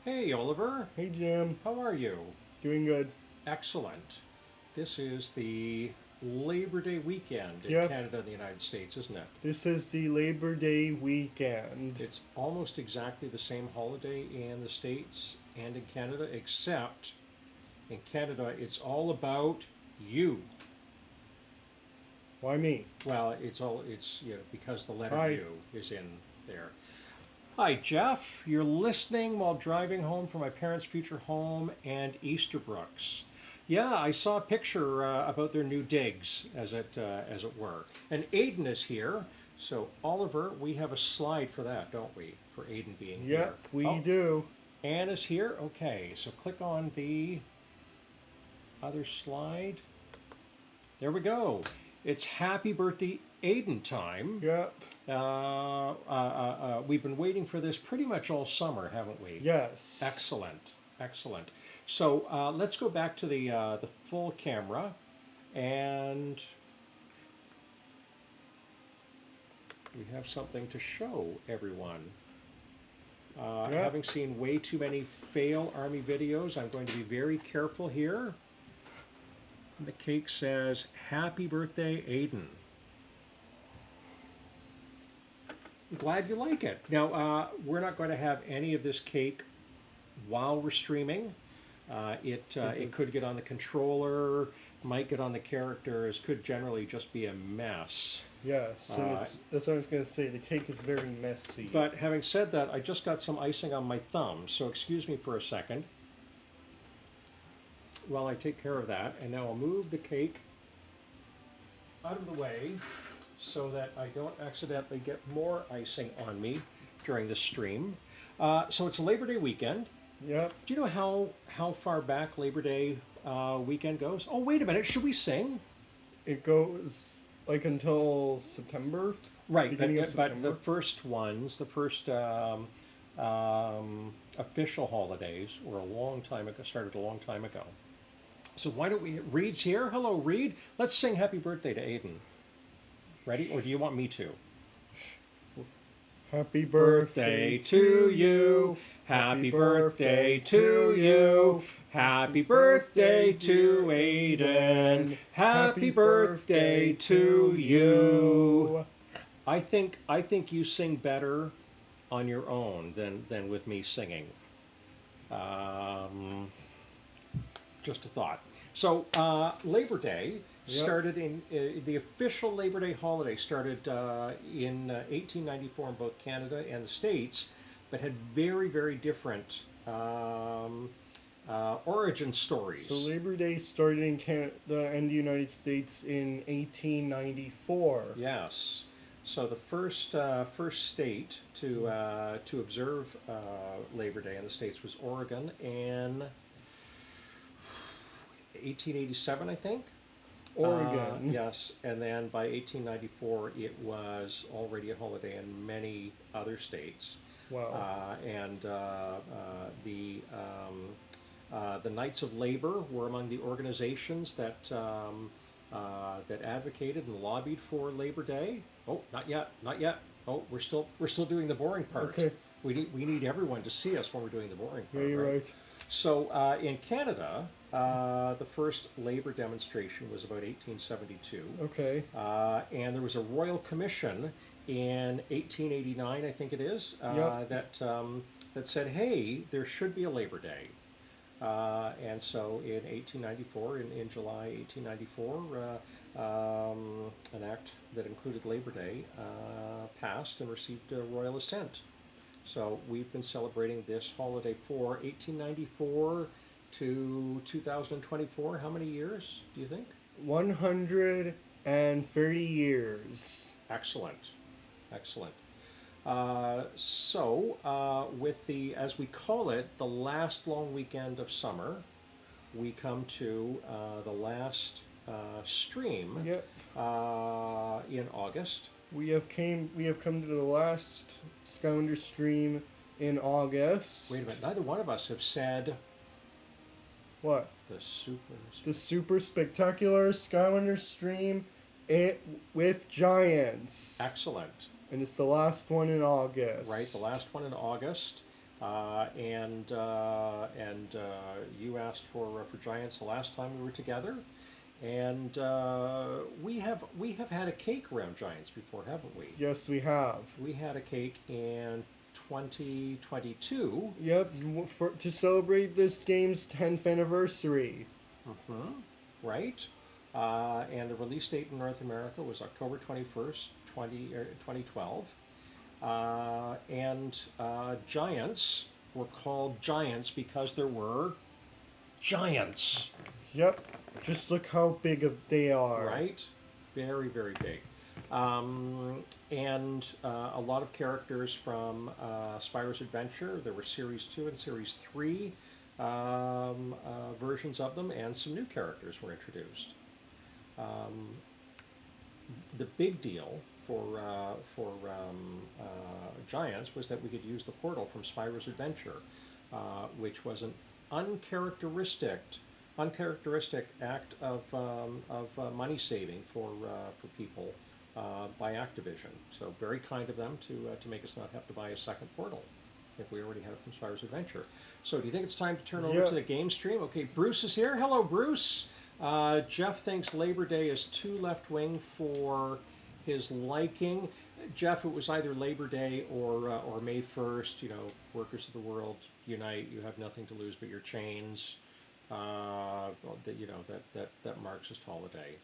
Hey, Oliver. Hey Jim, How are you? doing good. Excellent. This is the Labor Day weekend in Yep, Canada and the United States, isn't it? this is the Labor Day weekend. It's almost exactly the same holiday in the States and in Canada, except in Canada it's all about you. Why me? Well, it's because the letter Hi. U is in there. Hi, Jeff. You're listening while driving home from my parents' future home and Easterbrooks. Yeah, I saw a picture about their new digs, as it were. And Aiden is here. So, Oliver, we have a slide for that, don't we? For Aiden being here. Yep, we Oh, do. Anne is here. Okay, so click on the other slide. There we go. It's happy birthday Aiden time. Yep, We've been waiting for this pretty much all summer, haven't we? yes. Excellent, excellent. So let's go back to the full camera, and we have something to show everyone. Yep. Having seen way too many fail Army videos, I'm going to be very careful here. The cake says, "Happy birthday, Aiden." Glad you like it. Now, we're not going to have any of this cake while we're streaming. It could get on the controller, might get on the characters, could generally just be a mess. Yes, and that's what I was going to say. The cake is very messy. But having said that, I just got some icing on my thumb, so excuse me for a second while I take care of that. And now I'll move the cake out of the way so that I don't accidentally get more icing on me during the stream. So it's Labor Day weekend. Yep, Do you know how far back Labor Day weekend goes? Oh, wait a minute. Should we sing? it goes like until September. Right, Beginning of but September. the first ones, the first official holidays were a long time ago, started a long time ago. So why don't we, Reed's here. Hello, Reed. Let's sing happy birthday to Aiden. Ready? Or do you want me to? Happy Birthday to you. Happy birthday to you. Happy birthday to Aiden. Happy birthday to you. I think you sing better on your own than with me singing. Just a thought. So Labor Day started in the official Labor Day holiday started in 1894 in both Canada and the States, but had very different origin stories. So Labor Day started in Canada and the United States in 1894. Yes. So the first state to observe Labor Day in the States was Oregon in 1887, I think. Oregon. Yes, and then by 1894 it was already a holiday in many other states. Wow. The Knights of Labor were among the organizations that that advocated and lobbied for Labor Day. Oh, not yet, not yet. Oh, we're still doing the boring part. Okay. We need everyone to see us when we're doing the boring part. Yeah, you're right. So in Canada, the first Labor demonstration was about 1872. Okay. And there was a royal commission in 1889, I think it is, Yep. that said, hey, there should be a Labor Day. And so in 1894, in July 1894, an act that included Labor Day passed and received royal assent. So we've been celebrating this holiday for 1894 to 2024. How many years do you think? 130 years. Excellent, excellent. With the, as we call it, the last long weekend of summer, we come to the last stream Yep. in August. We have come to the last Skylanders stream in August. Wait a minute, neither one of us have said What? the super. The super spectacular Skylanders stream with giants. Excellent. And it's the last one in August. Right, the last one in August. And you asked for Giants the last time we were together, and we have had a cake around Giants before, haven't we? Yes, we have. We had a cake in 2022. Yep, to celebrate this game's 10th anniversary. Mm-hmm. Right. And the release date in North America was October 21st, 2012. And Giants were called Giants because there were giants. Yep, just look how big they are. Right? Very, very big. And a lot of characters from Spyro's Adventure. There were Series 2 and Series 3 versions of them, and some new characters were introduced. The big deal for Giants was that we could use the portal from Spyro's Adventure, which was an uncharacteristic act of money saving for people by Activision. So very kind of them to make us not have to buy a second portal if we already have it from Spyro's Adventure. So do you think it's time to turn over to the game stream? Okay, Bruce is here. Hello, Bruce. Jeff thinks Labor Day is too left-wing for his liking. Jeff, it was either Labor Day or May 1st. You know, workers of the world unite. You have nothing to lose but your chains. That Marxist holiday.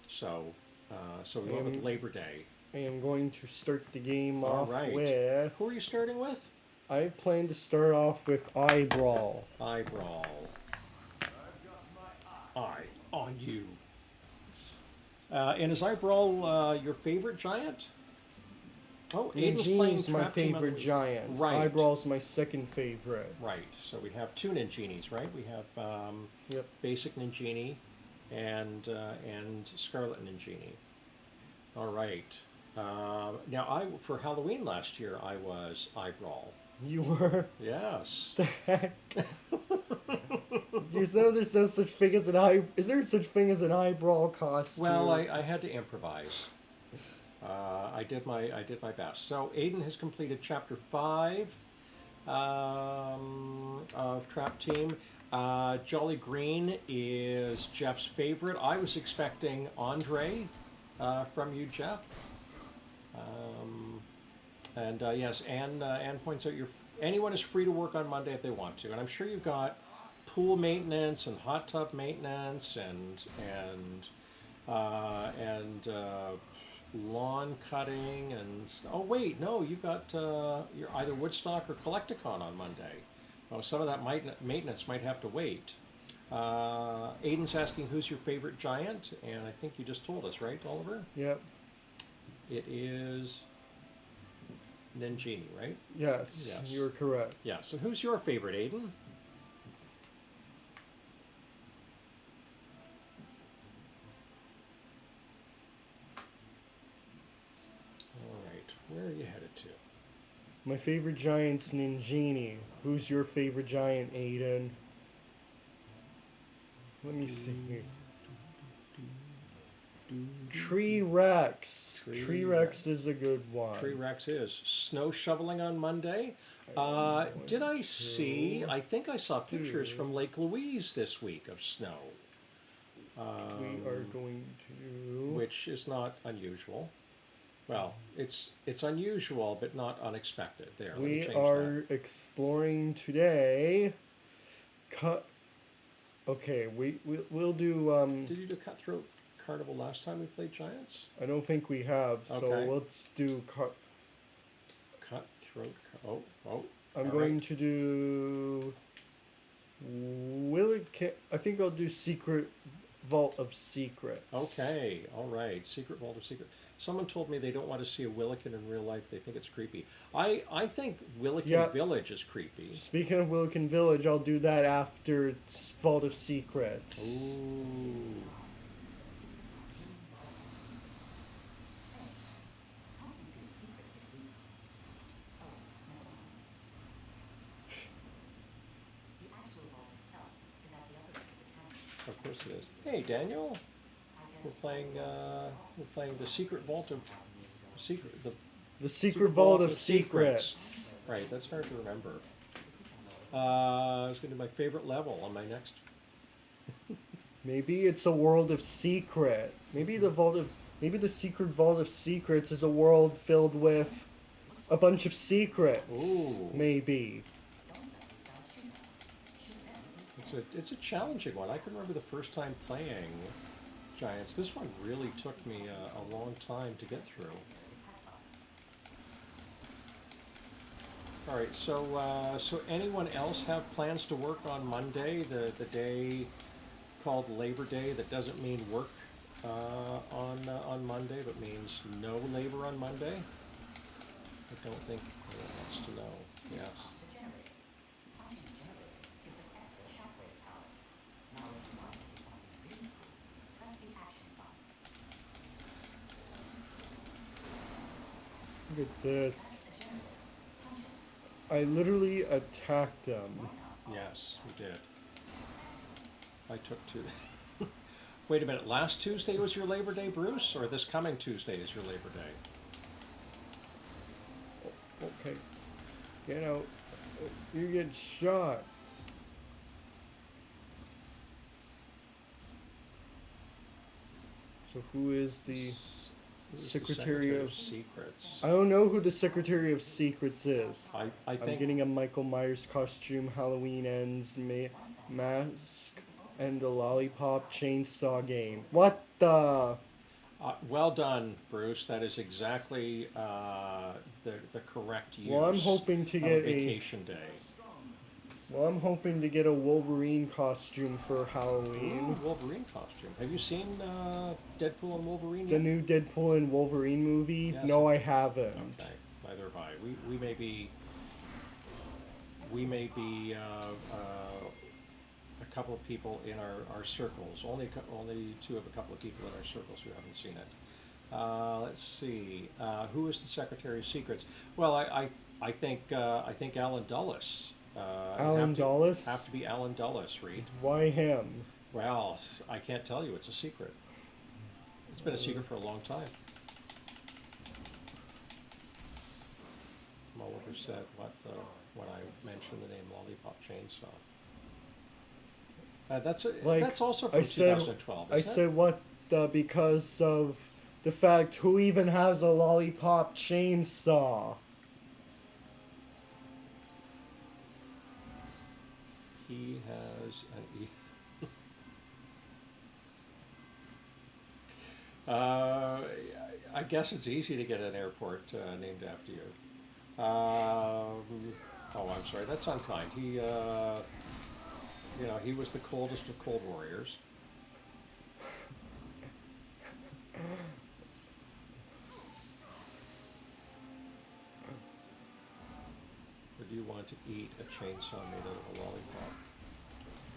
So we went with Labor Day. I am going to start the game All off right. with... Who are you starting with? I plan to start off with Eye Brawl. Eye Brawl. Eye on you. And is Eye Brawl your favorite giant? Oh, Aiden's playing Ninjini's my Trap Team favorite Elite. giant. Right. Eye Brawl's my second favorite. Right. So we have two Ninjinis, right? We have Yep. Basic Ninjini and Scarlet Ninjini. All right. Now, for Halloween last year, I was Eye Brawl. You were? Yes. The heck? You know there's no such thing as an eye... Is there such thing as an Eye Brawl costume? Well, I had to improvise. I did my best. So Aiden has completed Chapter 5 of Trap Team. Jolly Green is Jeff's favorite. I was expecting Andre from you, Jeff. Yes, Anne points out anyone is free to work on Monday if they want to, and I'm sure you've got pool maintenance and hot tub maintenance and lawn cutting and oh wait, no, you've got you're either Woodstock or Collecticon on Monday. Oh, some of that maintenance might have to wait. Aiden's asking who's your favorite giant, and I think you just told us, right, Oliver? Yep. It is Ninjini, right? Yes, Yes. you're correct. Yeah, so who's your favorite, Aiden? All right, where are you headed to? My favorite giant's Ninjini. Who's your favorite giant, Aiden? Let me see. Tree Rex. Tree Rex is a good one. Tree Rex is. Snow shoveling on Monday. Did I see, I think I saw pictures from Lake Louise this week of snow. We are going to... Which is not unusual. Well, it's unusual, but not unexpected. There, let me We change are exploring today. Okay, we'll do... Did you do Cutthroat Carnival last time we played Giants? I don't think we have, so Okay. let's do... Cutthroat... I'm going to do... I think I'll do Secret Vault of Secrets. Okay, all right. Secret Vault of Secret. Someone told me they don't want to see a Willikin in real life. They think it's creepy. I think Willikin Village is creepy. Speaking of Willikin Village, I'll do that after Vault of Secrets. Ooh. Of course it is. Hey, Daniel. We're playing the Secret Vault of The Secret Vault of Secrets. Right, that's hard to remember. It's going to be my favorite level on my next. Maybe it's a world of secret. Maybe the Secret Vault of Secrets is a world filled with a bunch of secrets. Ooh. Maybe. It's a challenging one. I can remember the first time playing Giants. This one really took me a long time to get through. All right, so anyone else have plans to work on Monday, the day called Labor Day that doesn't mean work on Monday, but means no labor on Monday? I don't think anyone wants to know. Yes. Look at this. I literally attacked him. Yes, we did. I took two. Wait a minute, last Tuesday was your Labor Day, Bruce? Or this coming Tuesday is your Labor Day? Okay. Get out. You get shot. So who is the Who's Secretary the of... Secrets? I don't know who the Secretary of Secrets is. I I'm think getting a Michael Myers costume, Halloween ends, mask, and a lollipop chainsaw game. What the? well done, Bruce. That is exactly the correct use. Well, I'm hoping to of get vacation day. Well, I'm hoping to get a Wolverine costume for Halloween. Ooh, Wolverine costume. Have you seen Deadpool and Wolverine The yet? new Deadpool and Wolverine movie? Yes. No, I haven't. Okay, neither have I. We may be a couple of people in our circles. Only two of a couple of people in our circles who haven't seen it. Let's see. Who is the Secretary of Secrets? Well, I think Alan Dulles. Alan Dulles? Have to be Alan Dulles, Reed. Why him? Well, I can't tell you. It's a secret. It's been a secret for a long time. Oliver said what when I mentioned the name Lollipop Chainsaw. That's also from 2012. I said what because of the fact who even has a lollipop chainsaw. He has an I guess it's easy to get an airport named after you. Oh, I'm sorry. That's unkind. He was the coldest of cold warriors. Would you want to eat a chainsaw made out of a lollipop?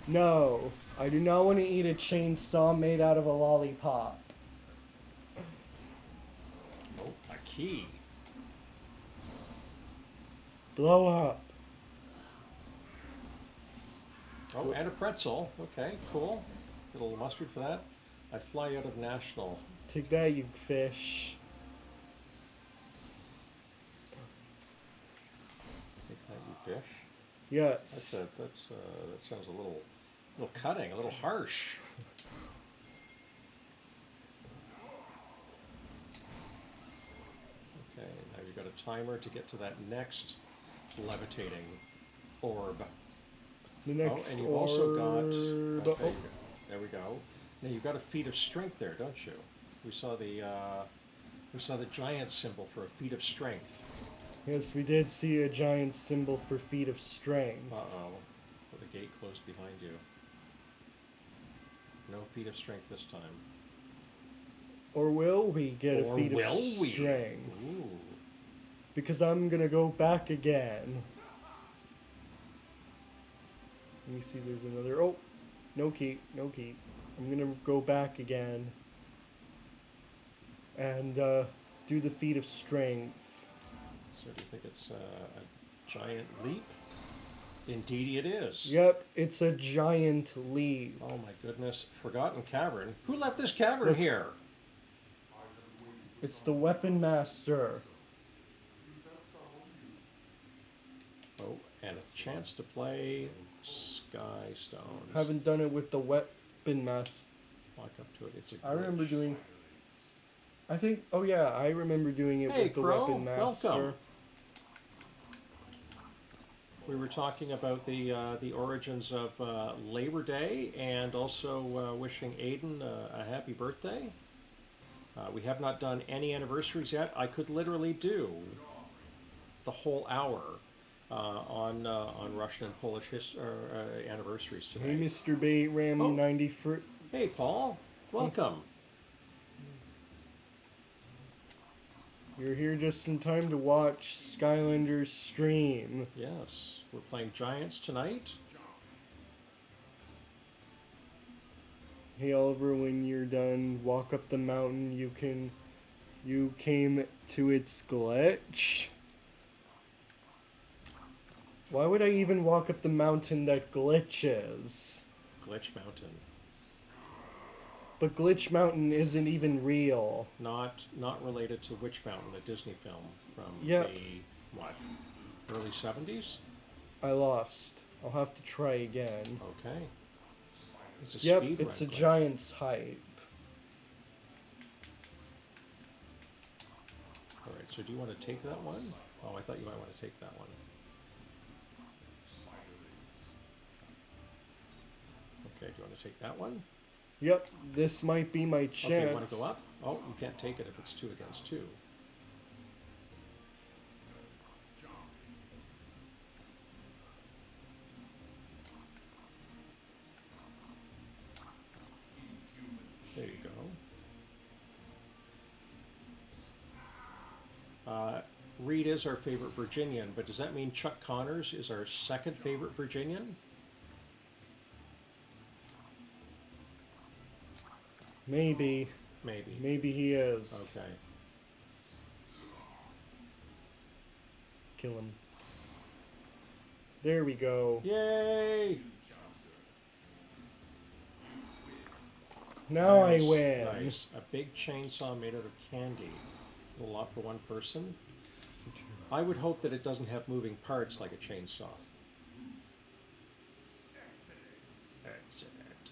No, I do not want to eat a chainsaw made out of a lollipop. Oh, a key. Blow up. Oh, and a pretzel. Okay, cool. Get a little mustard for that. I fly out of National. Take that, you fish. Take that, you fish. Yes. That sounds a little cutting, a little harsh. Okay, now you've got a timer to get to that next levitating orb. The next and you've orb. also got. Okay, there we go. Now you've got a feat of strength there, don't you? We saw the giant symbol for a feat of strength. Yes, we did see a giant symbol for feat of strength. Uh-oh. But the gate closed behind you. No feat of strength this time. Or will we get a feat of strength? Ooh. Because I'm gonna go back again. Let me see, there's another... Oh! No key, no key. I'm gonna go back again. And, do the feat of strength. So do you think it's a giant leap? Indeed it is. Yep, it's a giant leap. Oh my goodness. Forgotten Cavern. Who left this cavern here? It's the Weapon Master. and a chance to play Sky Stones. Haven't done it with the weapon mass. Walk up to it. It's a glitch. I remember doing. I think. Oh yeah, I remember doing it with the Crow, weapon master. welcome. We were talking about the origins of Labor Day and also wishing Aiden a happy birthday. We have not done any anniversaries yet. I could literally do the whole hour on Russian and Polish anniversaries today. Hey, Mr. Bait Ram 93. Hey, Paul. Welcome. You're here just in time to watch Skylanders stream. Yes, we're playing Giants tonight. Hey Oliver, when you're done, walk up the mountain. You came to its glitch. Why would I even walk up the mountain that glitches? Glitch Mountain. But Glitch Mountain isn't even real. Not related to Witch Mountain, a Disney film from Yep. the, what, early 70s? I lost. I'll have to try again. Okay. It's a Yep, speed it's a run glitch. Giant's hype. Alright, so do you want to take that one? Oh, I thought you might want to take that one. Okay, do you want to take that one? Yep, this might be my chance. Okay, you want to go up? Oh, you can't take it if it's 2 against 2. There you go. Reed is our favorite Virginian, but does that mean Chuck Connors is our second favorite Virginian? Maybe. Maybe. Maybe he is. Okay. Kill him. There we go. Yay! Now Nice, I win. Nice. A big chainsaw made out of candy. A lot for one person. I would hope that it doesn't have moving parts like a chainsaw. Excellent.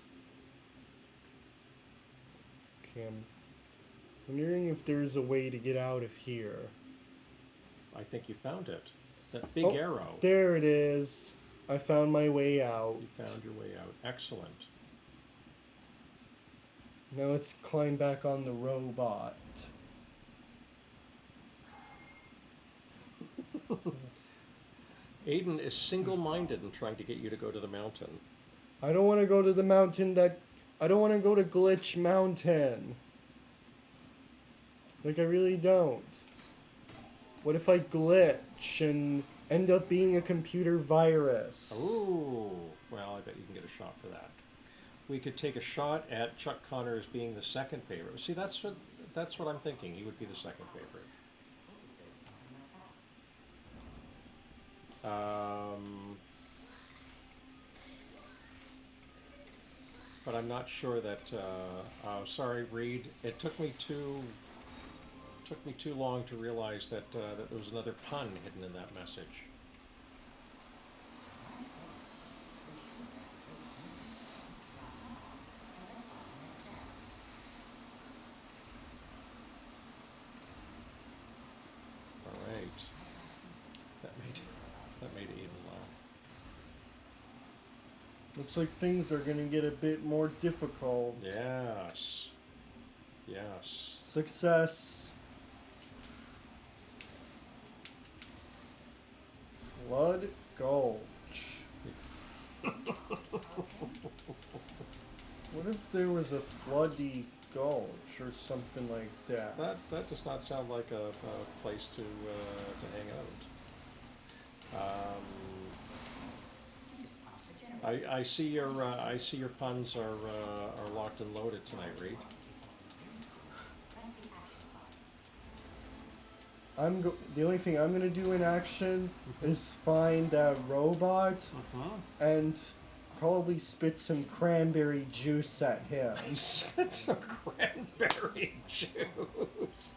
Okay, I'm wondering if there's a way to get out of here. I think you found it. That big Oh, arrow. There it is. I found my way out. You found your way out. Excellent. Now let's climb back on the robot. Aiden is single-minded in trying to get you to go to the mountain. I don't want to go to the mountain I don't want to go to Glitch Mountain. Like, I really don't. What if I glitch and end up being a computer virus? Ooh. Well, I bet you can get a shot for that. We could take a shot at Chuck Connors being the second favorite. See, that's what I'm thinking. He would be the second favorite. But I'm not sure that. Oh, sorry, Reed. It took me too long to realize that that there was another pun hidden in that message. All right. That made Aiden laugh. Looks like things are gonna get a bit more difficult. Yes. Yes. Success. Flood Gulch. What if there was a floody gulch or something like that? That does not sound like a place to hang out. I see your puns are locked and loaded tonight, Reed. The only thing I'm gonna do in action is find that robot and probably spit some cranberry juice at him. Spit some cranberry juice.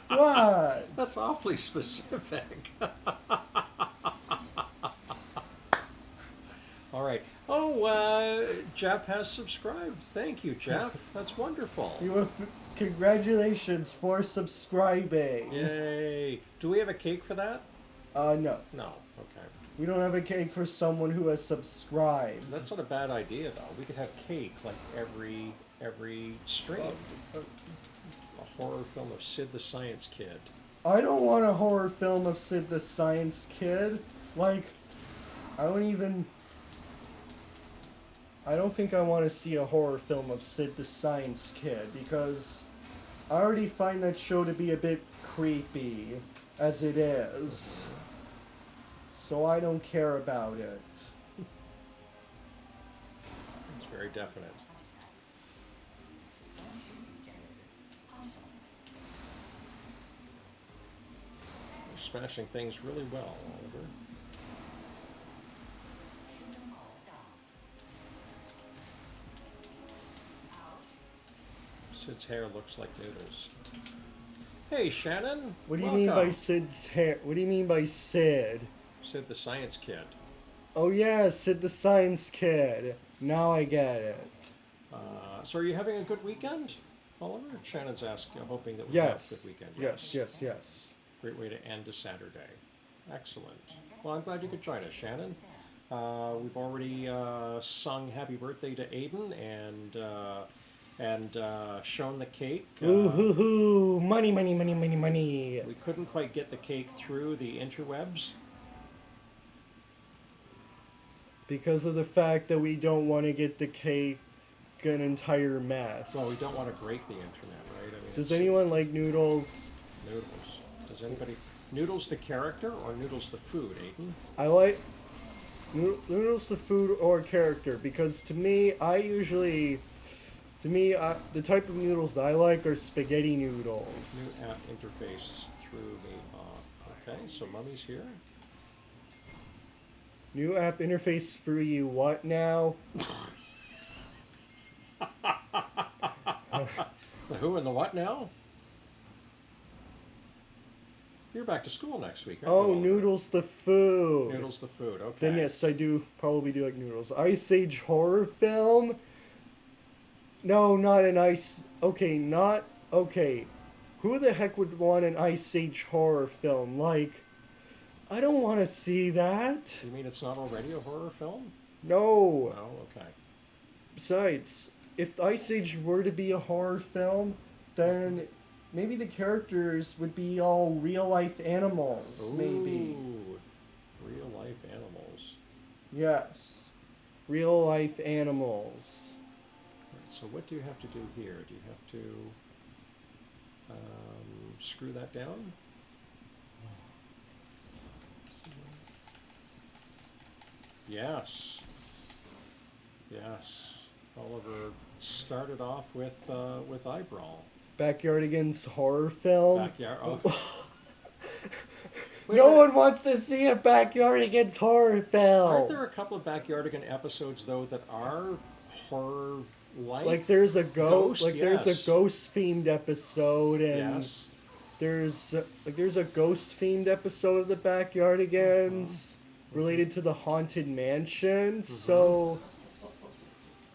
What? That's awfully specific. Jeff has subscribed. Thank you, Jeff. That's wonderful. Congratulations for subscribing. Yay. Do we have a cake for that? No. No. Okay. We don't have a cake for someone who has subscribed. That's not a bad idea, though. We could have cake like every stream. A horror film of Sid the Science Kid. I don't want a horror film of Sid the Science Kid. Like, I don't think I want to see a horror film of Sid the Science Kid, because I already find that show to be a bit creepy as it is. So I don't care about it. It's very definite. You're smashing things really well, Oliver. Sid's hair looks like noodles. Hey, Shannon. What do you mean by Sid's hair? What do you mean by Sid? Sid the Science Kid. Oh yeah, Sid the Science Kid. Now I get it. So are you having a good weekend, Oliver? Shannon's asking, hoping that we have a good weekend. Yes. Great way to end a Saturday. Excellent. Well, I'm glad you could join us, Shannon. We've already sung Happy Birthday to Aiden and shown the cake. Ooh, money. We couldn't quite get the cake through the interwebs. Because of the fact that we don't want to get the cake an entire mess. Well, we don't want to break the internet, right? I mean, does anyone like noodles? Noodles. Does anybody... Noodles the character or noodles the food, Aiden? I like noodles the food or character, because to me, the type of noodles I like are spaghetti noodles. New app interface threw me off. Okay, so Mummy's here. New app interface for you what now? The who and the what now? You're back to school next week, aren't you? Oh, noodles the food. Noodles the food, okay. Then yes, I probably do like noodles. Ice Age horror film? No, not an ice... Okay. Who the heck would want an Ice Age horror film? Like, I don't want to see that. You mean it's not already a horror film? No. No, okay. Besides, if Ice Age were to be a horror film, then maybe the characters would be all real-life animals, Ooh, maybe. Real-life animals. Yes. Real-life animals. Right, so what do you have to do here? Do you have to screw that down? Yes. Oliver started off with Eye Brawl. Backyardigans horror film? Backyard. Oh. No one wants to see a Backyardigans horror film. Aren't there a couple of Backyardigan episodes though that are horror-like? Like there's a ghost. Yes. There's a ghost-themed episode, and yes. there's a ghost-themed episode of the Backyardigans related to the Haunted Mansion. So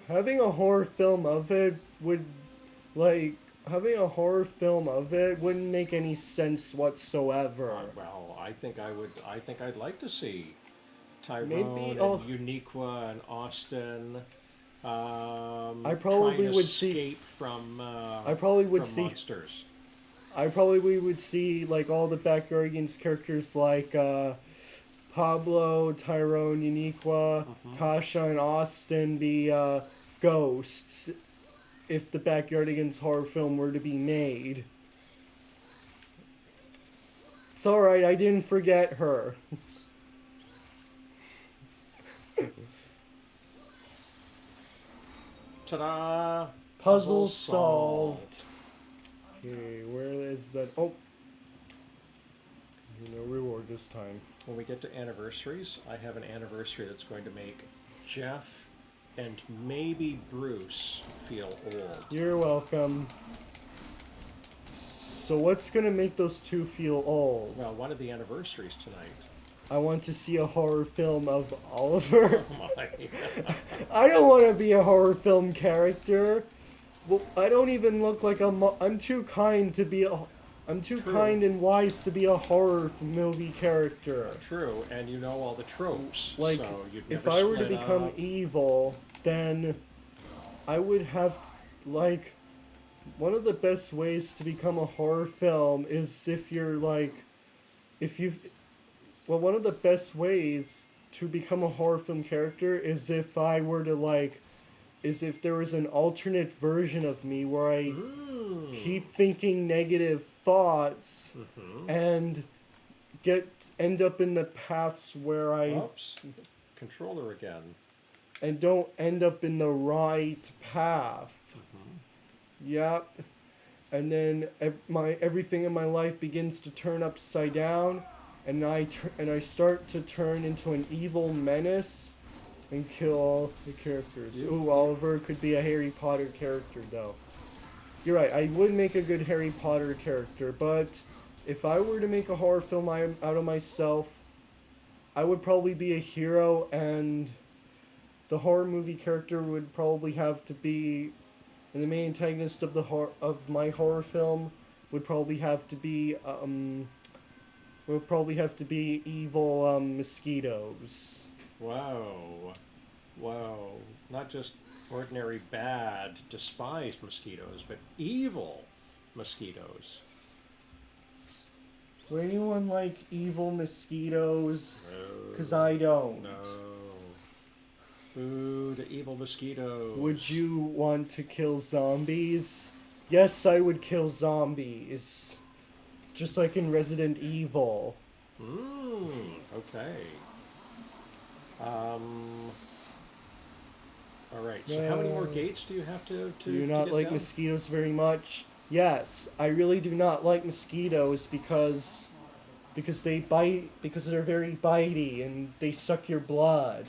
having a horror film of it wouldn't make any sense whatsoever. Well, I think I'd like to see Tyrone Maybe, and Uniqua and Austin. I probably would escape from. I probably would see monsters. I probably would see like all the Backyardigans characters like Pablo, Tyrone, Uniqua, Tasha, and Austin be ghosts if the Backyardigans horror film were to be made. It's alright, I didn't forget her. Ta-da! Puzzle solved. Okay, where is that? Oh. No reward this time. When we get to anniversaries, I have an anniversary that's going to make Jeff and maybe Bruce feel old. You're welcome. So what's gonna make those two feel old? Well, one of the anniversaries tonight. I want to see a horror film of Oliver. Oh my. I don't want to be a horror film character. Well, I don't even look like I'm too kind to be a. I'm too True. kind and wise to be a horror movie character. True, and you know all the tropes. Like, so you'd if never I were to split become up. evil, then I would have, like, one of the best ways to become a horror film is if you're, like, if you, well, one of the best ways to become a horror film character is if I were to, like, is if there was an alternate version of me where I keep thinking negative thoughts and end up in the paths where I Oops, controller again. and don't end up in the right path. Yep. And then everything in my life begins to turn upside down, and I start to turn into an evil menace and kill all the characters. Yep. Ooh, Oliver could be a Harry Potter character though. You're right. I would make a good Harry Potter character, but if I were to make a horror film out of myself, I would probably be a hero, and the horror movie character would probably have to be, and the main antagonist of my horror film would probably have to be evil mosquitoes. Wow. Wow. Not just ordinary bad, despised mosquitoes, but evil mosquitoes. Would anyone like evil mosquitoes? No. Because I don't. No. Ooh, the evil mosquitoes. Would you want to kill zombies? Yes, I would kill zombies. Just like in Resident Evil. Okay. Alright, so how many more gates do you have to Do you not get like down? mosquitoes very much? Yes, I really do not like mosquitoes because they bite, because they're very bitey and they suck your blood.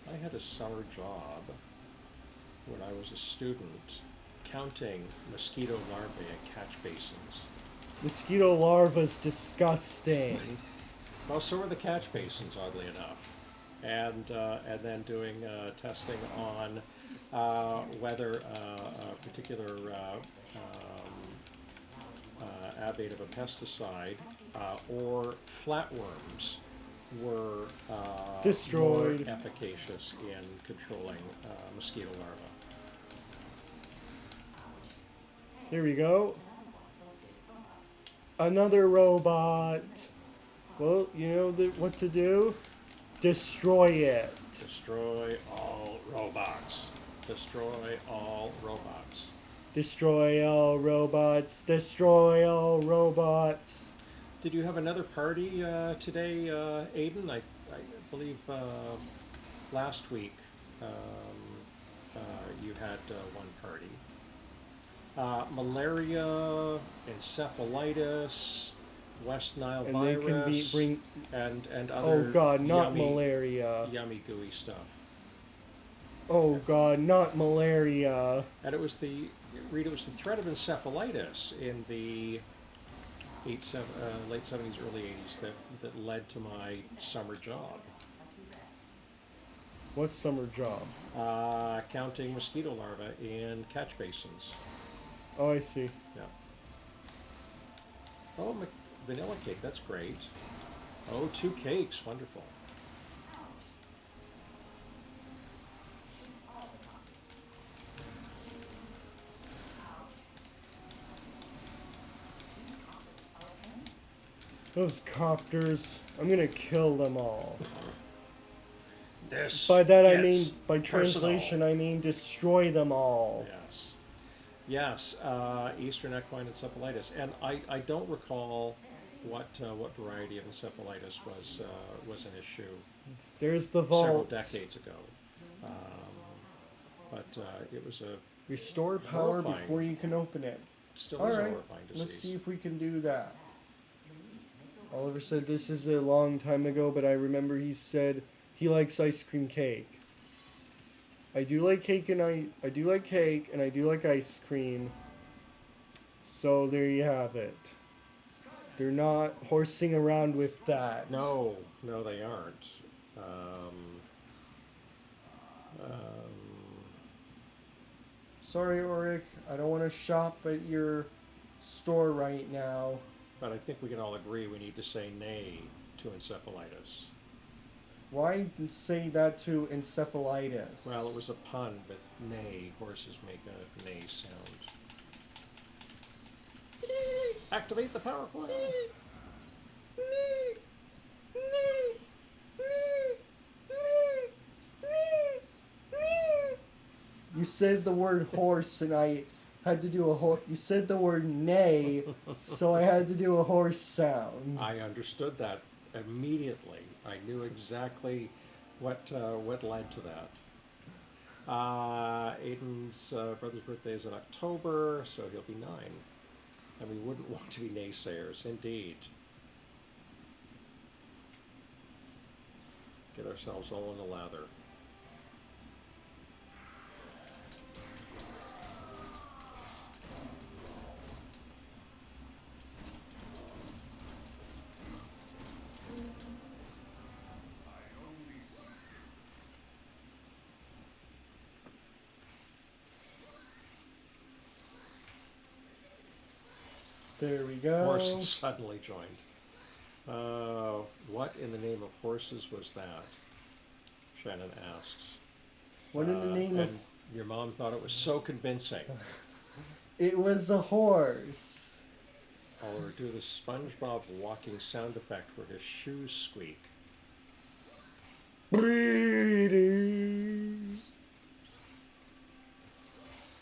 I had a summer job when I was a student counting mosquito larvae at catch basins. Mosquito larva's disgusting. Well, so are the catch basins, oddly enough. And then doing testing on whether a particular abaid of a pesticide or flatworms were Destroyed. more efficacious in controlling mosquito larvae. Here we go. Another robot. Well, you know what to do? Destroy it. Destroy all robots. Destroy all robots. Destroy all robots. Destroy all robots. Did you have another party today, Aiden? I believe last week you had one party. Malaria, encephalitis, West Nile And virus, they can bring. and Oh other God, not yummy, malaria. yummy gooey stuff. Oh God, not malaria. And it was the threat of encephalitis in the late 70s, early 80s that led to my summer job. What summer job? Counting mosquito larvae in catch basins. Oh, I see. Yeah. Oh, vanilla cake, that's great. Oh, 2 cakes, wonderful. Those copters, I'm gonna kill them all. This By that I gets mean, by translation, personal. I mean destroy them all. Yes. Yes, Eastern equine encephalitis. And I don't recall what variety of encephalitis was an issue There's the several vault. decades ago. But it was a Restore power Horrifying. before you can open it. still is a Alright, horrifying disease. let's see if we can do that. Oliver said this is a long time ago, but I remember he said he likes ice cream cake. I do like cake and I do like cake and I do like ice cream. So there you have it. They're not horsing around with that. No, they aren't. Um, Sorry, Ulrich. I don't want to shop at your store right now. but I think we can all agree we need to say nay to encephalitis. Why say that to encephalitis? Well, it was a pun with neigh. Horses make a neigh sound. Activate the power coil. You said the word horse, and I had to do a horse. You said the word neigh, so I had to do a horse sound. I understood that immediately. I knew exactly what led to that. Aiden's brother's birthday is in October, so he'll be 9. And we wouldn't want to be naysayers, indeed. Get ourselves all in the lather. There we go. Horse suddenly joined. What in the name of horses was that? Shannon asks. What in the name of... And your mom thought it was so convincing. It was a horse. Oliver, do the SpongeBob walking sound effect where his shoes squeak. Breeders.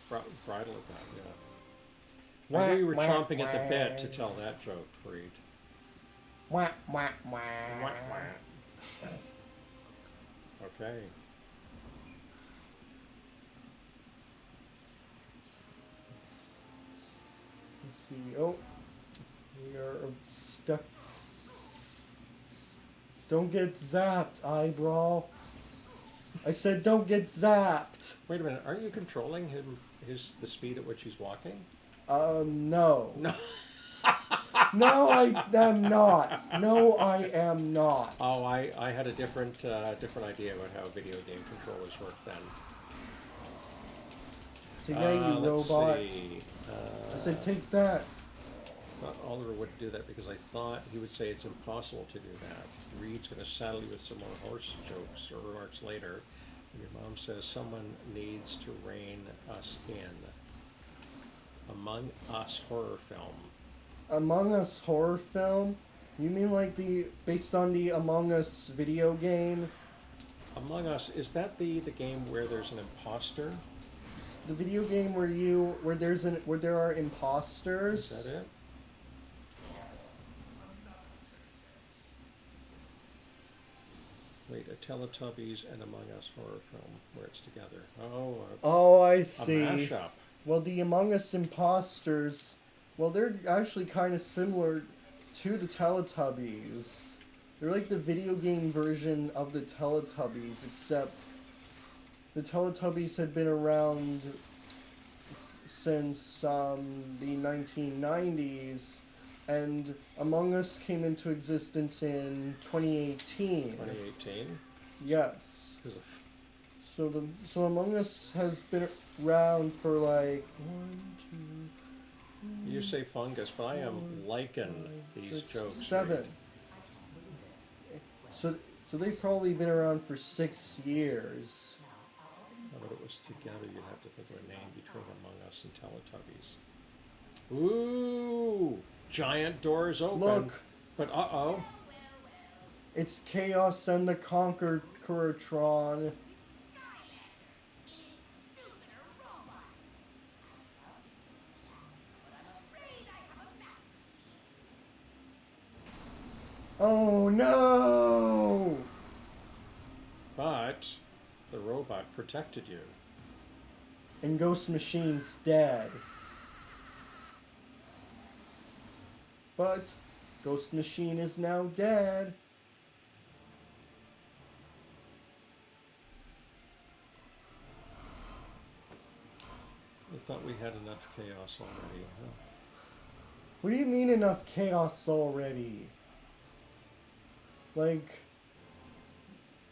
Bridle at that, yeah. I knew you were chomping at the bit to tell that joke, Reed. Wah, wah, wah. Okay. Let's see. Oh, we are stuck. Don't get zapped, Eye Brawl. I said don't get zapped. Wait a minute, aren't you controlling the speed at which he's walking? No. No. No, I am not. No, I am not. Oh, I had a different idea about how video game controllers work then. Today, you let's robot. see. I said take that. I thought Oliver would do that because I thought he would say it's impossible to do that. Reed's going to saddle you with some more horse jokes or remarks later. And your mom says someone needs to rein us in. Among Us horror film. Among Us horror film? You mean like based on the Among Us video game? Among Us, is that the game where there's an imposter? The video game where there are imposters? Is that it? Wait, a Teletubbies and Among Us horror film where it's together. Oh, I a see. mashup. Well, the Among Us imposters, well, they're actually kind of similar to the Teletubbies. They're like the video game version of the Teletubbies, except the Teletubbies had been around since the 1990s, and Among Us came into existence in 2018. 2018? Yes. So Among Us has been around for like 1, 2. You say fungus, but I am liking these jokes. 7. Reed. So they've probably been around for 6 years. But it was together, you'd have to think of a name between Among Us and Teletubbies. Ooh! Giant doors open. Look, But uh-oh. it's Chaos and the Conqueror-Tron. Oh no! But the robot protected you. And Ghost Machine's dead. But Ghost Machine is now dead. I thought we had enough chaos already, huh? What do you mean enough chaos already? Like,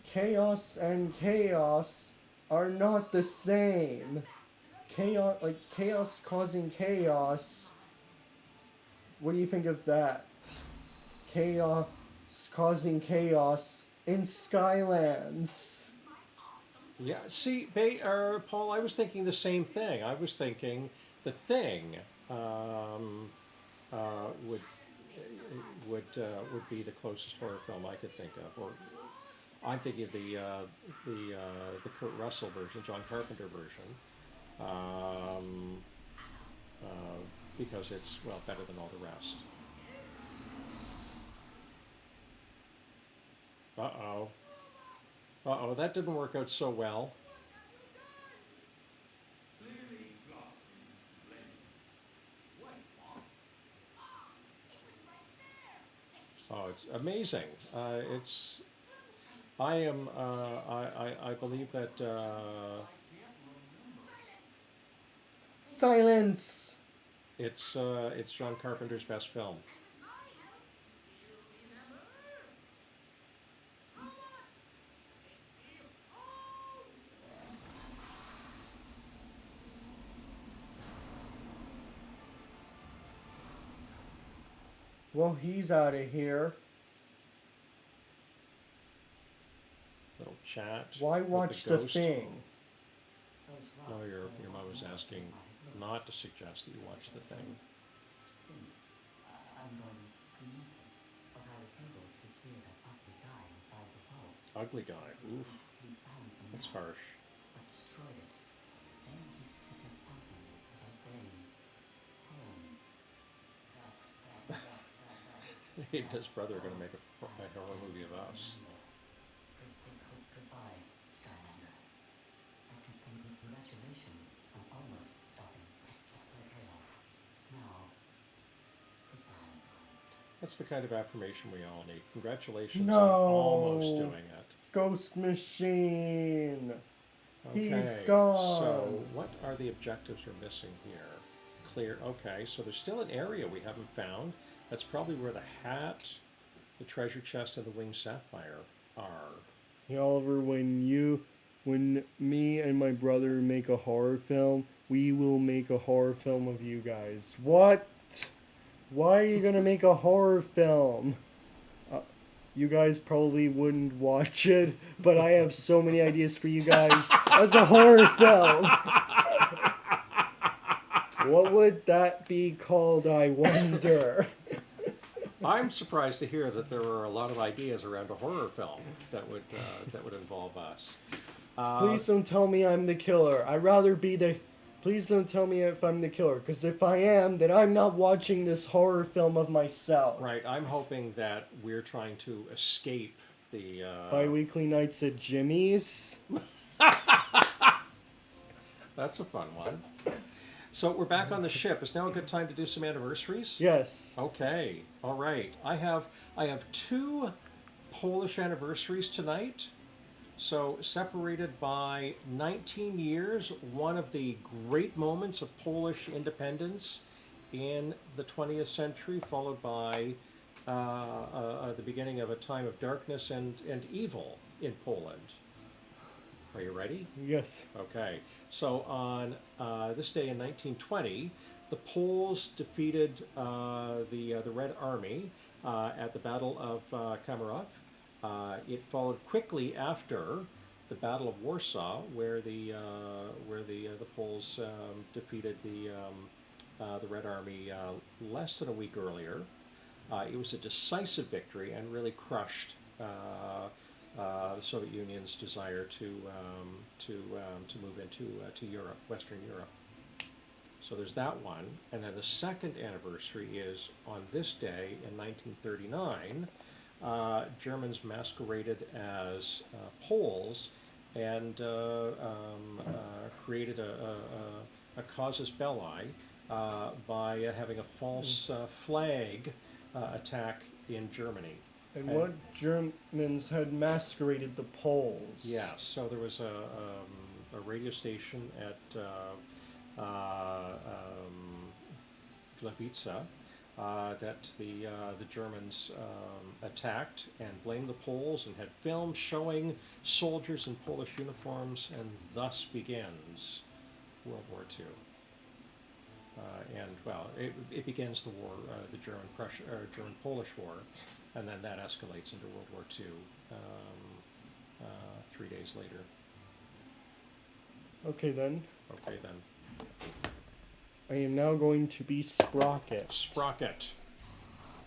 chaos and chaos are not the same. Chaos causing chaos. What do you think of that? Chaos causing chaos in Skylands. Yeah, see, Paul, I was thinking the same thing. I was thinking the thing would would be the closest horror film I could think of. Or I'm thinking of the Kurt Russell version, John Carpenter version, um, because it's better than all the rest. Uh oh, that didn't work out so well. Oh, it's amazing. It's. I am. I believe that. Silence! It's John Carpenter's best film. Well, he's out of here. Little chat. Why with watch the the ghost. thing? No, your mom was asking not to suggest that you watch the thing. I'm going to meet him, but I was able to hear that ugly guy inside the vault. Ugly guy. Oof, He found the that's map, harsh. but destroyed it. Then he said something about He and his brother are going to make a horror movie of us. Goodbye, Skylander. Congratulations on almost stopping the chaos. Now, goodbye. That's the kind of affirmation we all need. Congratulations No. on almost doing it. Ghost machine! Okay. He's gone. So, what are the objectives we're missing here? Clear. Okay, so there's still an area we haven't found. That's probably where the hat, the treasure chest, and the winged sapphire are. Hey, Oliver, when me and my brother make a horror film, we will make a horror film of you guys. What? Why are you gonna make a horror film? You guys probably wouldn't watch it, but I have so many ideas for you guys as a horror film. What would that be called, I wonder? I'm surprised to hear that there are a lot of ideas around a horror film that would involve us. Please don't tell me I'm the killer. I'd rather be the... Please don't tell me if I'm the killer, because if I am, then I'm not watching this horror film of myself. Right, I'm hoping that we're trying to escape the... Bi-weekly nights at Jimmy's. That's a fun one. So we're back on the ship. Is now a good time to do some anniversaries? Yes. Okay, all right. I have 2 Polish anniversaries tonight. So separated by 19 years, one of the great moments of Polish independence in the 20th century, followed by the beginning of a time of darkness and evil in Poland. Are you ready? Yes. Okay. So on this day in 1920, the Poles defeated the Red Army at the Battle of Kamorow. It followed quickly after the Battle of Warsaw, where the Poles defeated the Red Army less than a week earlier. It was a decisive victory and really crushed the Soviet Union's desire to move into Europe, Western Europe. So there's that one, and then the second anniversary is on this day in 1939. Germans masqueraded as Poles and created a casus belli by having a false flag attack in Germany. And what Germans had masqueraded the Poles? Yeah, so there was a radio station at Gliwice that the Germans attacked and blamed the Poles and had films showing soldiers in Polish uniforms, and thus begins World War II. And well, it begins the war, the German-Polish War, and then that escalates into World War II 3 days later. Okay then. Okay then. I am now going to be Sprocket. Sprocket,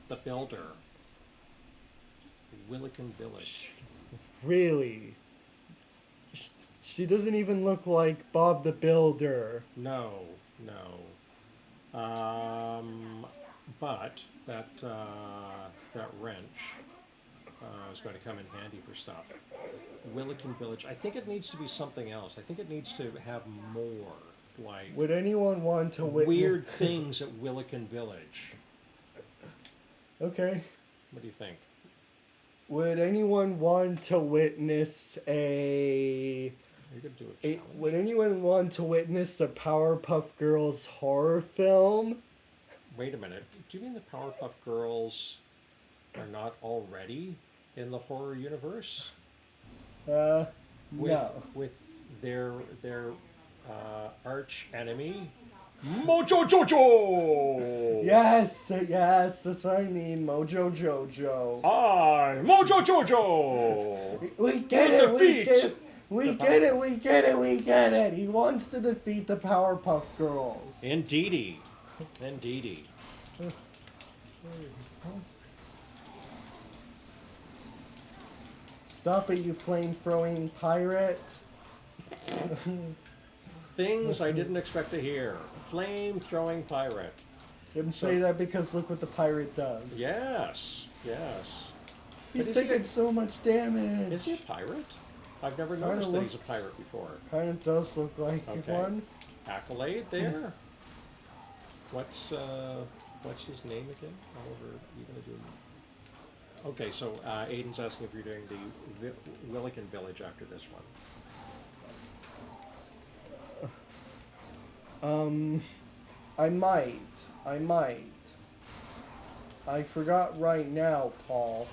the Builder, Willikin Village. Really? She doesn't even look like Bob the Builder. No. But that wrench is going to come in handy for stuff. Willikin Village. I think it needs to be something else. I think it needs to have more, like Would anyone want to witness... weird things at Willikin Village. Okay. What do you think? Would anyone want to witness Are you going to do a challenge? Would anyone want to witness a Powerpuff Girls horror film? Wait a minute. Do you mean the Powerpuff Girls are not already in the horror universe? No. With their arch enemy, Mojo Jojo. Yes, that's what I mean, Mojo Jojo. Mojo Jojo. We get With it, we defeat. get it. We get it. He wants to defeat the Powerpuff Girls. Indeedy. Stop it, you flame-throwing pirate. Things I didn't expect to hear. Flame-throwing pirate. Didn't say that because look what the pirate does. Yes. He's But taking so much damage. Is he a pirate? I've never Kinda noticed that he's a looks- pirate before. Kind of does look like Okay. one. Accolade there. What's his name again? Oliver, you gonna do? Okay, so Aiden's asking if you're doing the Willikin Village after this one. I might. I forgot right now, Paul.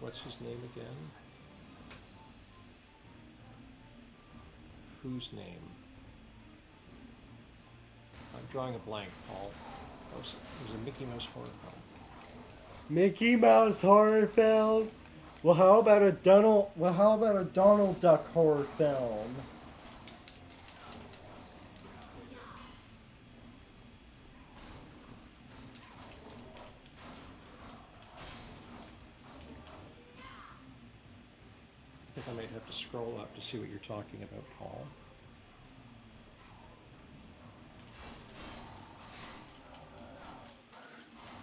What's his name again? Whose name? I'm drawing a blank, Paul. It was a Mickey Mouse horror film. Mickey Mouse horror film? Well, how about a Donald Duck horror film? I think I might have to scroll up to see what you're talking about, Paul.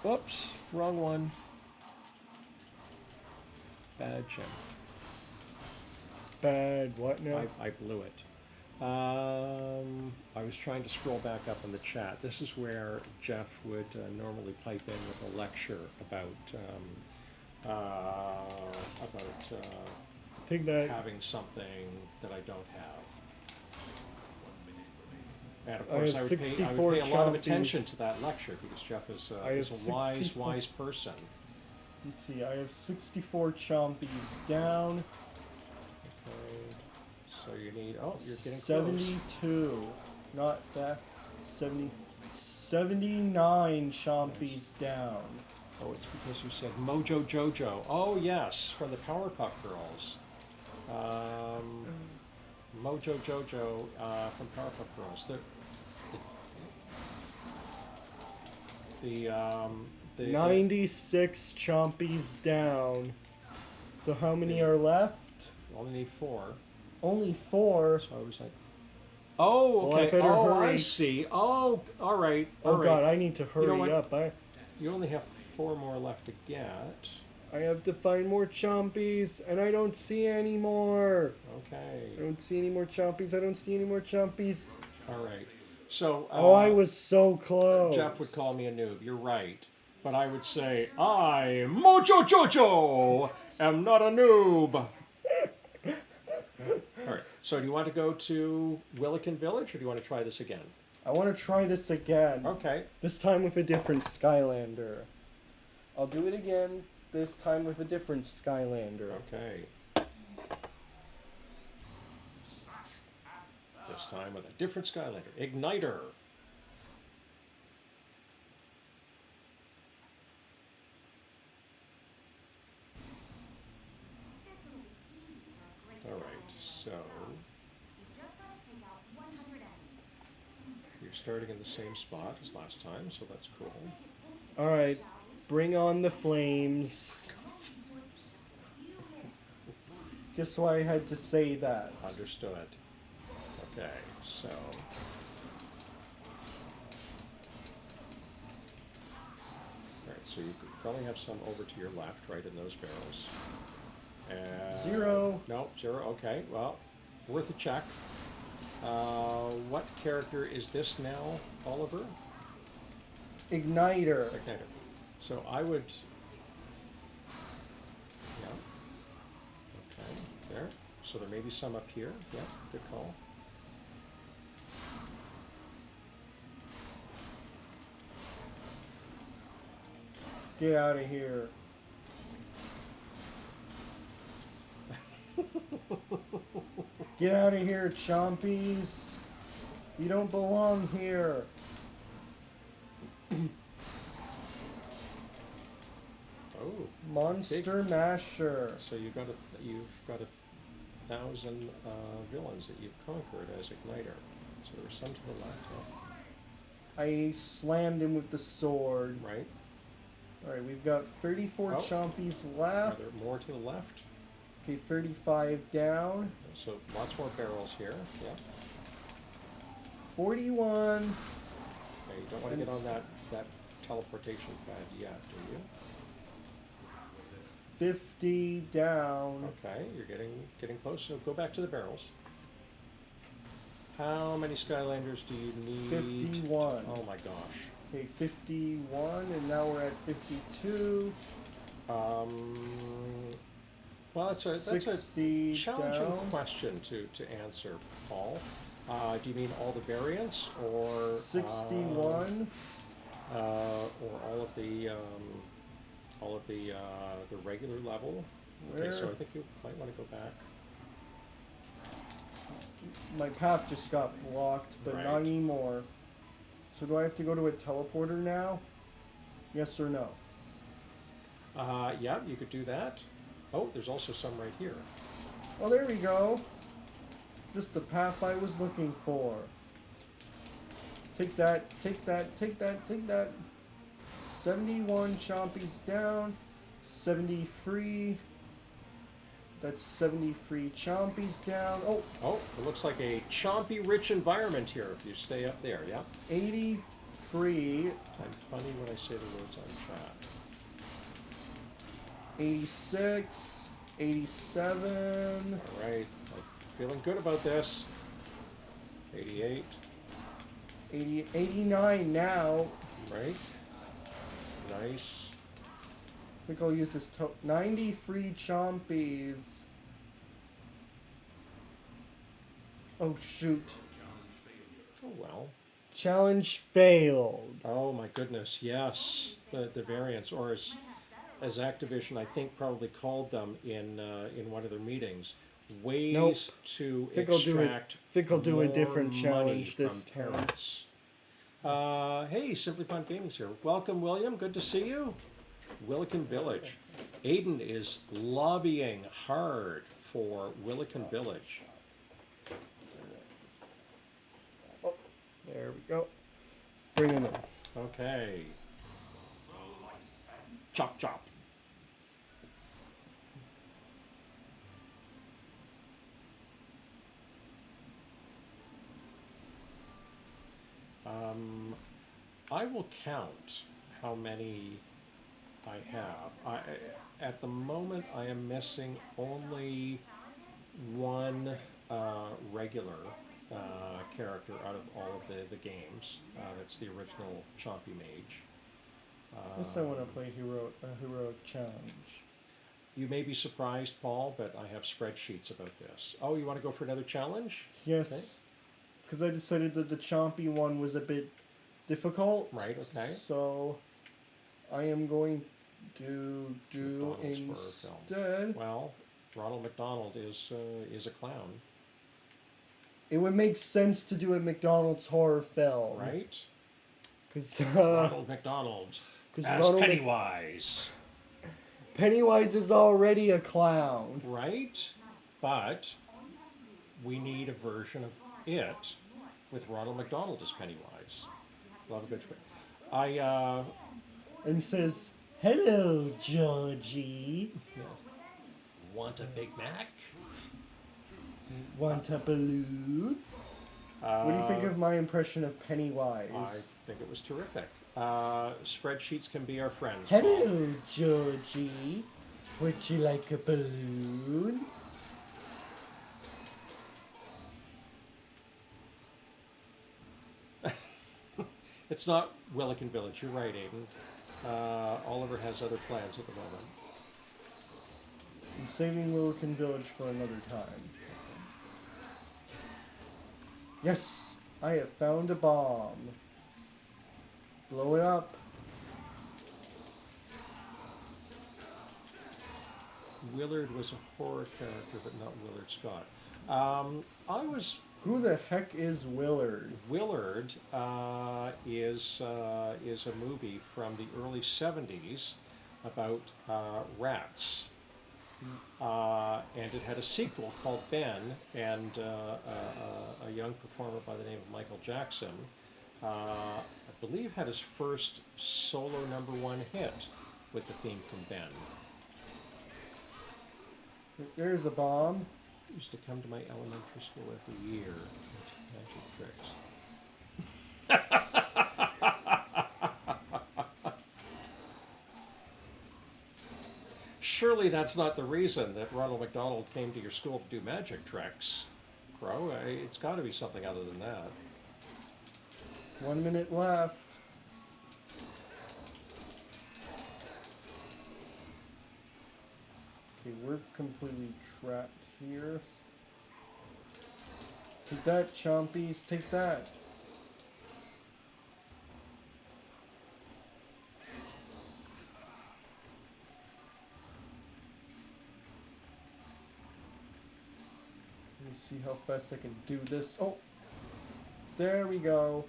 Whoops, wrong one. Bad, Jim. Bad what now? I blew it. I was trying to scroll back up in the chat. This is where Jeff would normally pipe in with a lecture about Take that. having something that I don't have. And of I course, have I would pay a 64 lot of chompies. attention to that lecture because Jeff is I have is a wise 64 person. Let's see, I have 64 chompies down. Okay, so you need. Oh, you're getting close. 72. Not that. 79 chompies down. Oh, it's because you said Mojo Jojo. Oh, yes, from the Powerpuff Girls. Mojo Jojo from Powerpuff Girls. The 96 chompies down. So how many are left? only need 4. Only 4. So I was like, oh, Well, I okay. better Oh, I hurry. see. Oh, all right. Oh all right. god, I need to You know hurry what? up. You only have 4 more left to get. I have to find more chompies, and I don't see any more. Okay. I don't see any more chompies. All right. So. Oh, I was so close. Jeff would call me a noob. You're right. But I would say, I, Mojo Jojo, am not a noob. All right. So do you want to go to Willikin Village, or do you want to try this again? I want to try this again. Okay. This time with a different Skylander. I'll do it again, this time with a different Skylander. Okay. This time with a different Skylander. Igniter. All right, so you're starting in the same spot as last time, so that's cool. Alright, bring on the flames. Guess why I had to say that. Understood. Okay, so alright, so you could probably have some over to your left, right in those barrels. And 0. No, 0. Okay, well, worth a check. What character is this now, Oliver? Igniter. Igniter. So I would. Yeah. Okay, there. So there may be some up here. Yeah, good call. Get out of here. Get out of here, chompies. You don't belong here. Oh, Monster Masher. so you've got a 1,000 villains that you've conquered as Igniter. So there's some to the left, I slammed him with the sword. right? Alright, we've got 34 Oh. chompies Are left. there more to the left? Okay, 35 down. So lots more barrels here. Yeah. 41. Okay, you don't want to get on that teleportation pad yet, do you? 50 down. Okay, you're getting close. So go back to the barrels. How many Skylanders do you need? 51. Oh my gosh. Okay, 51, and now we're at 52. Well, that's a 60 challenging down. question to answer, Paul. Do you mean all the variants, or 61. or all of the regular level? Okay, so Where? I think you might want to go back. My path just got blocked, but not Right. anymore. So do I have to go to a teleporter now? Yes or no? Yeah, you could do that. Oh, there's also some right here. Oh, there we go. Just the path I was looking for. Take that, take that, take that, take that. 71 chompies down. 70 free. That's 70 free chompies down. Oh, Oh, it looks like a chompy-rich environment here if you stay up there, yeah? 80 free. I'm funny when I say the words on chat. 86. 87. All right, I'm feeling good about this. 88, 80, 89 now. right? Nice. I think I'll use this 90 free chompies. Oh shoot. Oh, well. Challenge failed. Oh, my goodness, yes. The variants, or as Activision, I think, probably called them in one of their meetings, ways Nope. to Think I'll do it- extract think I'll do a more different money challenge from this time. parents. Hey, Simply Pun Gaming's here. Welcome, William. Good to see you. Willican Village. Aiden is lobbying hard for Willican Village. There we go. Bring him in. Okay. Chop, chop. I will count how many I have. At the moment, I am missing only one regular character out of all of the games. That's the original Chompy Mage. Guess I want to play heroic challenge. You may be surprised, Paul, but I have spreadsheets about this. Oh, you want to go for another challenge? Yes. Okay. because I decided that the Chompy one was a bit difficult. Right, okay. So I am going to do McDonald's horror film. instead. Well, Ronald McDonald is a clown, It would make sense to do a McDonald's horror film. right? Because Ronald McDonald as Ronald Pennywise, Pennywise is already a clown. right? But we need a version of it with Ronald McDonald as Pennywise. Love a good choice. And says, "Hello, Georgie. Want a Big Mac? Want a balloon?" What do you think of my impression of Pennywise? I think it was terrific. Spreadsheets can be our friends. Hello, Georgie. Would you like a balloon? It's not Willikin Village. You're right, Aiden. Oliver has other plans at the moment. I'm saving Willikin Village for another time. Yes, I have found a bomb. Blow it up. Willard was a horror character, but not Willard Scott. Who the heck is Willard? Willard is a movie from the early '70s about rats, and it had a sequel called Ben, and a young performer by the name of Michael Jackson, I believe, had his first solo #1 hit with the theme from Ben. There's a bomb. Used to come to my elementary school every year and teach magic tricks. Surely that's not the reason that Ronald McDonald came to your school to do magic tricks, Crow. It's got to be something other than that. 1 minute left. Okay, we're completely trapped here. Take that, chompies. Take that. Let me see how fast I can do this. Oh! There we go.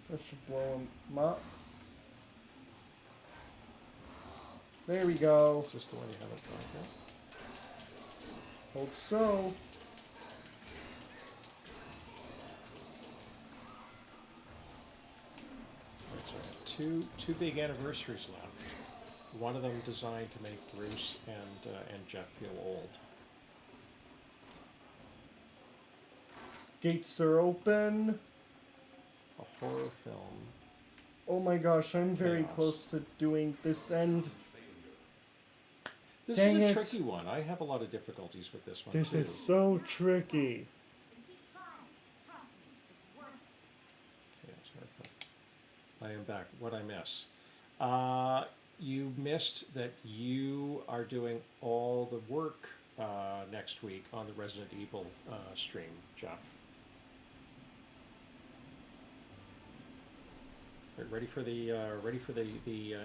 That should blow him up. There we go. Is this the one you haven't tried yet? Hope so. That's right. Two big anniversaries left. One of them designed to make Bruce and Jeff feel old. Gates are open. A horror film. Oh my gosh, I'm very Chaos. close to doing this end. This Dang is a it. tricky one. I have a lot of difficulties with this one This too. is so tricky. Okay, sorry. I am back. What I miss? You missed that you are doing all the work next week on the Resident Evil stream, Jeff. Ready for the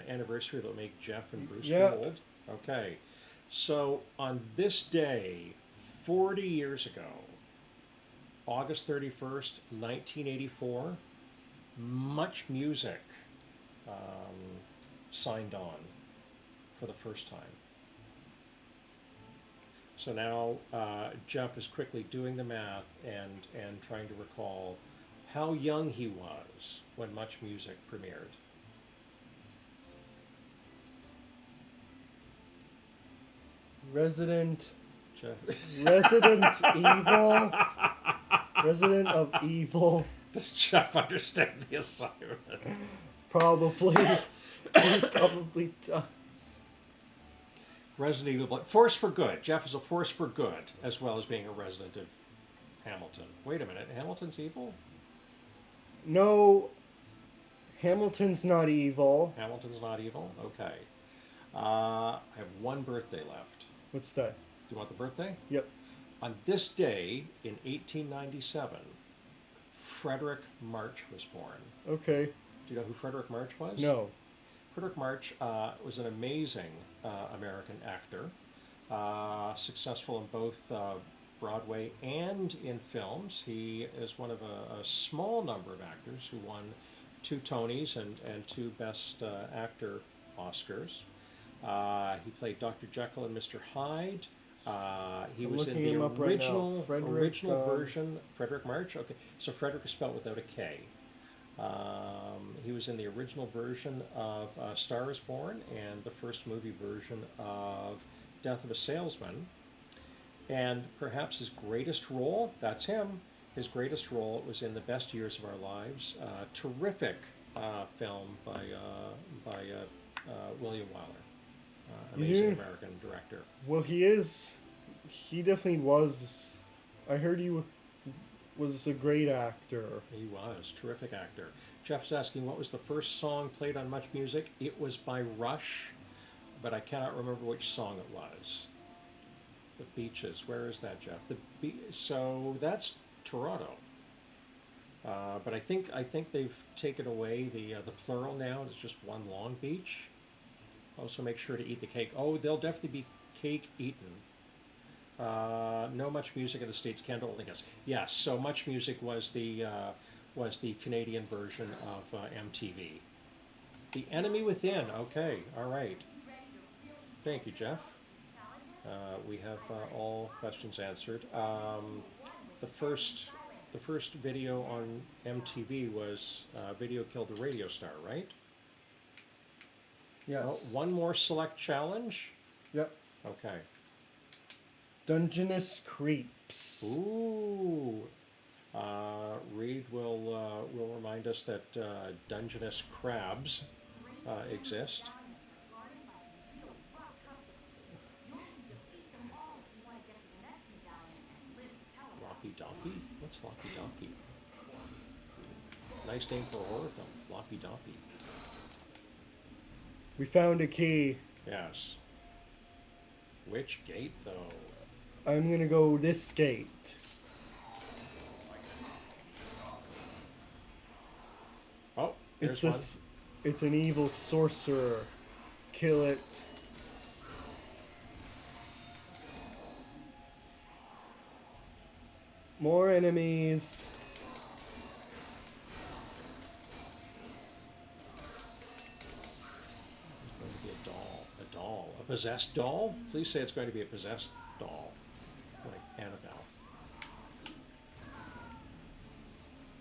anniversary that'll make Jeff and Bruce Yep. feel old? Okay. So on this day, 40 years ago, August 31st, 1984, MuchMusic signed on for the first time. So now Jeff is quickly doing the math and trying to recall how young he was when MuchMusic premiered. Resident Jeff, Evil. Resident of Evil. does Jeff understand the assignment? Probably. He probably does. Resident Evil, but force for good. Jeff is a force for good, as well as being a resident of Hamilton. Wait a minute, Hamilton's evil? No, Hamilton's not evil. Hamilton's not evil? Okay. I have one birthday left. What's that? Do you want the birthday? Yep. On this day in 1897, Frederic March was born. Okay. Do you know who Frederic March was? No. Frederic March was an amazing American actor, successful in both Broadway and in films. He is one of a small number of actors who won 2 Tonys and 2 Best Actor Oscars. He played Dr. Jekyll and Mr. Hyde. He I'm was in looking the him up right now. original version. Frederic March. Okay, so Frederic is spelled without a K. He was in the original version of Star is Born and the first movie version of Death of a Salesman. And perhaps his greatest role, that's him, his greatest role was in The Best Years of Our Lives. Terrific film by William Wyler, amazing American director. Well, he definitely was. I heard he was a great actor. He was, terrific actor. Jeff's asking what was the first song played on MuchMusic. It was by Rush, but I cannot remember which song it was. The Beaches. Where is that, Jeff? So that's Toronto. But I think they've taken away the plural now. It's just one long beach. Also, make sure to eat the cake. Oh, there'll definitely be cake eaten. No MuchMusic in the States. Kendall, I guess. Yes. So MuchMusic was the Canadian version of MTV. The Enemy Within. Okay. All right. Thank you, Jeff. We have all questions answered. The first video on MTV was Video Killed the Radio Star, right? Yes. Oh, one more select challenge. Yep. Okay. Dungeness Creeps. Ooh. Reed will remind us that Dungeness crabs exist. Loppy Doppy? What's Loppy Doppy? Nice name for a horror film. Loppy Doppy. We found a key. Yes. Which gate, though? I'm gonna go this gate. Oh, there's one. It's an evil sorcerer. Kill it. More enemies. It's going to be a doll. A doll. A possessed doll? Please say it's going to be a possessed doll. Like Annabelle.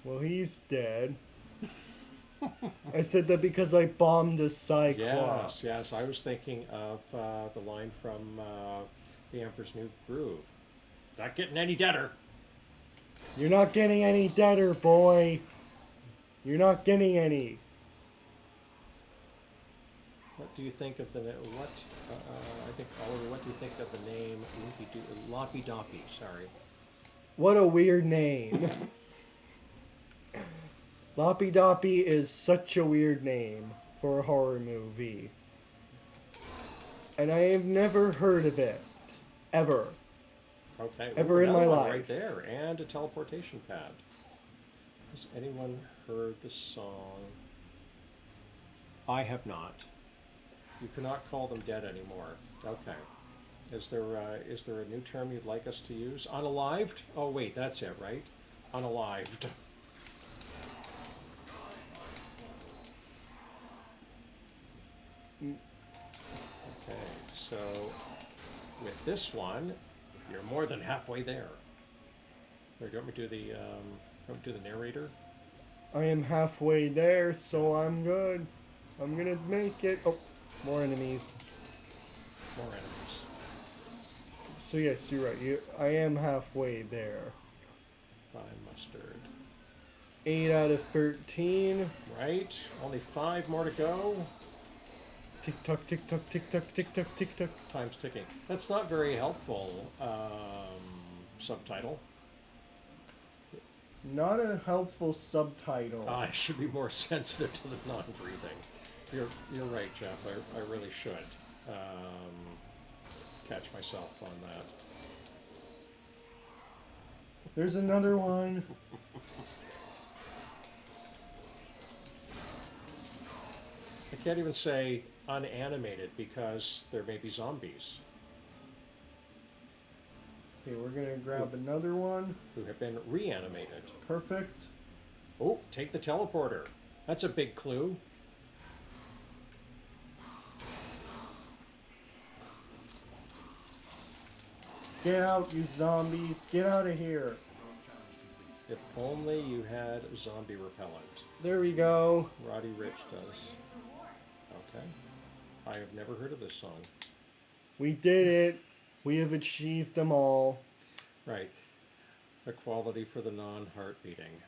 Well, he's dead. I said that because I bombed a Cyclops. Yes. I was thinking of the line from The Emperor's New Groove. Not getting any deader. You're not getting any deader, boy. You're not getting any. What do you think of the what? I think Oliver. What do you think of the name Loppy Doppy? Sorry. What a weird name. Loppy Doppy is such a weird name for a horror movie. And I have never heard of it. Ever. Okay. Ever in my one life. Right there, and a teleportation pad. Has anyone heard the song? I have not. You cannot call them dead anymore. Okay. Is there a new term you'd like us to use? Unalived? Oh wait, that's it, right? Unalived. Okay, so with this one, you're more than halfway there. Or do you want me to do the narrator? I am halfway there, so I'm good. I'm gonna make it. Oh, more enemies. More enemies. So yes, you're right. I am halfway there. By mustard. 8 out of 13. Right? Only 5 more to go. Tick tock, tick tock, tick tock, tick tock, tick tock. Time's ticking. That's not very helpful. Subtitle. Not a helpful subtitle. I should be more sensitive to the non-breathing. You're right, Jeff. I really should catch myself on that. There's another one. I can't even say unanimated because there may be zombies Okay, we're gonna grab another one. who have been reanimated. Perfect. Oh, take the teleporter. That's a big clue. Get out, you zombies. Get out of here. If only you had zombie repellent. There we go. Roddy Rich does. Okay. I have never heard of this song. We did it. We have achieved them all. Right. Equality for the non-heart beating.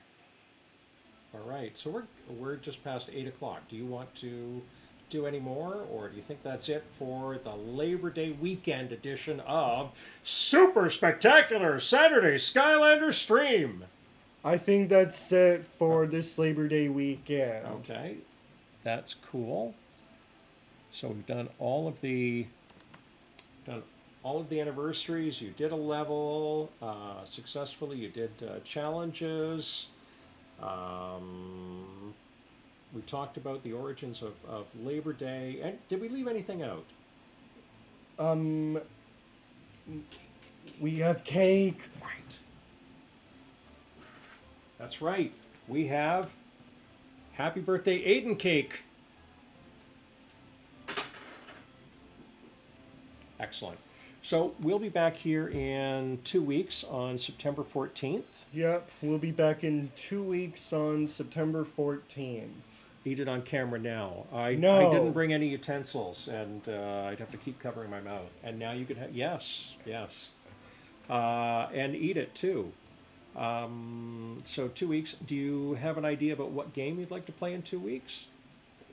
All right. So we're just past 8 o'clock. Do you want to do any more, or do you think that's it for the Labor Day weekend edition of Super Spectacular Saturday Skylanders Stream? I think that's it for this Labor Day weekend. Okay, that's cool. So we've done all of the anniversaries. You did a level successfully. You did challenges. We talked about the origins of Labor Day. And did we leave anything out? We have cake. Right. That's right. We have Happy Birthday Aiden cake. Excellent. So we'll be back here in 2 weeks on September 14th. Yep, we'll be back in 2 weeks on September 14th. Eat it on camera now. I No. didn't bring any utensils, and I'd have to keep covering my mouth. And now you could have, yes, and eat it too. So 2 weeks. Do you have an idea about what game you'd like to play in 2 weeks?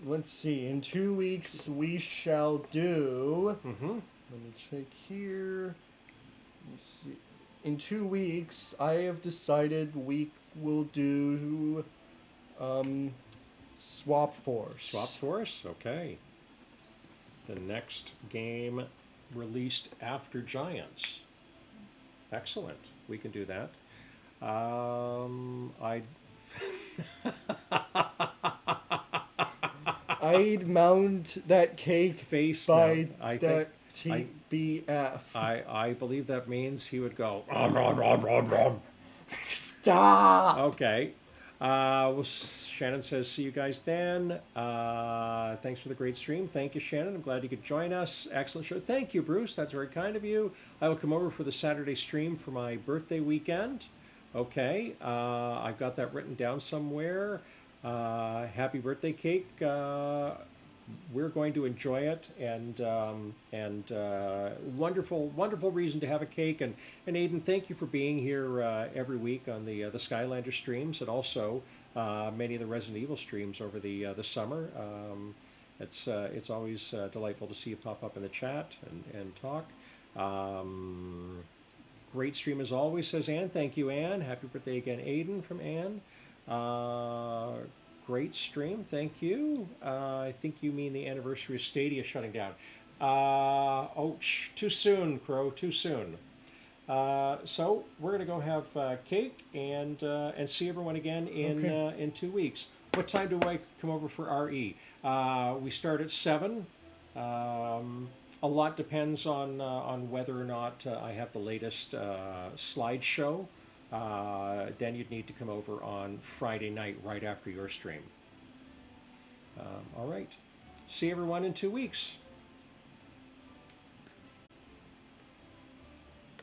Let's see. In 2 weeks, we shall do. Mm-hmm. Let me check here. Let's see. In 2 weeks, I have decided we will do Swap Force. Swap Force? Okay. The next game released after Giants. Excellent. We can do that. I'd mount that cake Face by mount. I that think- TBF. I believe that means he would go. "Rom." Stop! Okay. Shannon says, see you guys then. Thanks for the great stream. Thank you, Shannon. I'm glad you could join us. Excellent show. Thank you, Bruce. That's very kind of you. I will come over for the Saturday stream for my birthday weekend. Okay. I've got that written down somewhere. Happy birthday cake. We're going to enjoy it, and wonderful reason to have a cake. And Aiden, thank you for being here every week on the Skylander streams, and also many of the Resident Evil streams over the summer. It's always delightful to see you pop up in the chat and talk. Great stream as always, says Anne. Thank you, Anne. Happy birthday again, Aiden, from Anne. Great stream, thank you. I think you mean the anniversary of Stadia shutting down. Too soon, Crow, too soon. So we're gonna go have cake and see everyone again in 2 weeks. What time do I come over for RE? We start at 7. A lot depends on whether or not I have the latest slideshow. Then you'd need to come over on Friday night right after your stream. All right. See everyone in 2 weeks.